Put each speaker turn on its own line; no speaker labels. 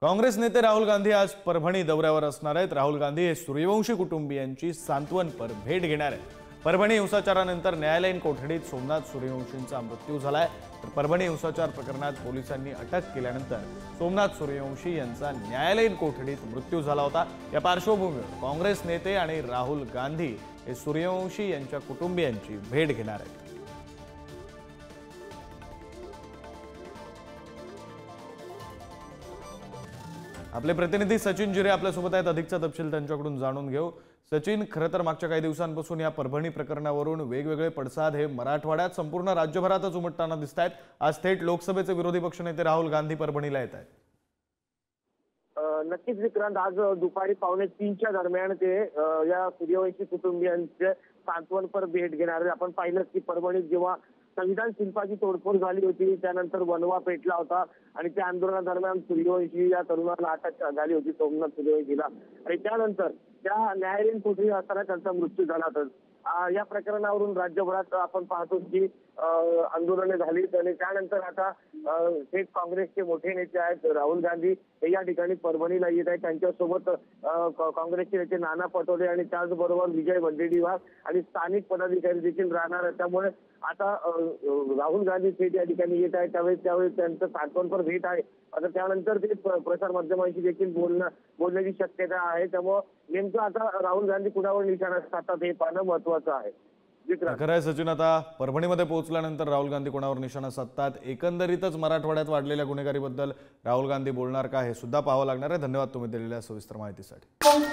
काँग्रेस नेते राहुल गांधी आज परभणी दौऱ्यावर असणार आहेत। राहुल गांधी हे सूर्यवंशी कुटुंबियांची सांत्वनपर भेट घेणार आहेत। परभणी हिंसाचारानंतर न्यायालयीन कोठडीत सोमनाथ सूर्यवंशींचा मृत्यू झालाय। तर परभणी हिंसाचार प्रकरणात पोलिसांनी अटक केल्यानंतर सोमनाथ सूर्यवंशी यांचा न्यायालयीन कोठडीत मृत्यू झाला होता। या पार्श्वभूमीवर काँग्रेस नेते आणि राहुल गांधी हे सूर्यवंशी यांच्या कुटुंबियांची भेट घेणार आहेत। आपले प्रतिनिधी सचिन जिरे आपल्यासोबत आहेत। अधिकचा तपशील त्यांच्याकडून जाणून घेऊ। सचिन, खरं तर मागच्या काही दिवसांपासून या परभणी प्रकरणावरून वेगवेगळे पडसाद हे मराठवाड्यात संपूर्ण राज्यभरातच उमटताना दिसत आहेत। आज थेट लोकसभेचे विरोधी पक्षनेते राहुल गांधी परभणीला येत आहेत।
नक्कीच विक्रांत, आज दुपारी 2:45च्या दरम्यान ते या सूर्यवंशी कुटुंबियांचे सांत्वनपर भेट घेणार। आपण पाहिलं की परभणीत जेव्हा संविधान शिल्पाची तोडफोड झाली होती, त्यानंतर वनवा पेटला होता आणि त्या आंदोलनादरम्यान सूर्यवंशी या तरुणाला अटक झाली होती, सोमनाथ सूर्यवंशीला, आणि त्यानंतर त्या न्यायालयीन कोठडीत असताना त्यांचा मृत्यू झाला होता। या प्रकरणावरून राज्यभरात आपण पाहतो की आंदोलने झाली आणि त्यानंतर आता थेट काँग्रेसचे मोठे नेते आहेत राहुल गांधी हे या ठिकाणी परभणीला येत आहेत। त्यांच्यासोबत काँग्रेसचे नेते नाना पटोले आणि त्याचबरोबर विजय वडेट्टीवार आणि स्थानिक पदाधिकारी देखील राहणार आहेत। त्यामुळे आता राहुल गांधी थेट या ठिकाणी येत आहेत। त्यावेळेस त्यांचं सांत्वनपर भेट आहे। आता त्यानंतर ते प्रसार माध्यमांशी देखील बोलण्याची शक्यता आहे। त्यामुळे नेमकं आता राहुल गांधी कुणावर निशाणा साधतात हे पाहणं महत्वाचं आहे।
खरं आहे सचिन, आता परभणीमध्ये पोहोचल्यानंतर राहुल गांधी कोणावर निशाणा साधतात, एकंदरीतच मराठवाड्यात वाढलेल्या गुन्हेगारीबद्दल राहुल गांधी बोलणार का हे सुद्धा पाहावं लागणार आहे। धन्यवाद तुम्ही दिलेल्या सविस्तर माहितीसाठी।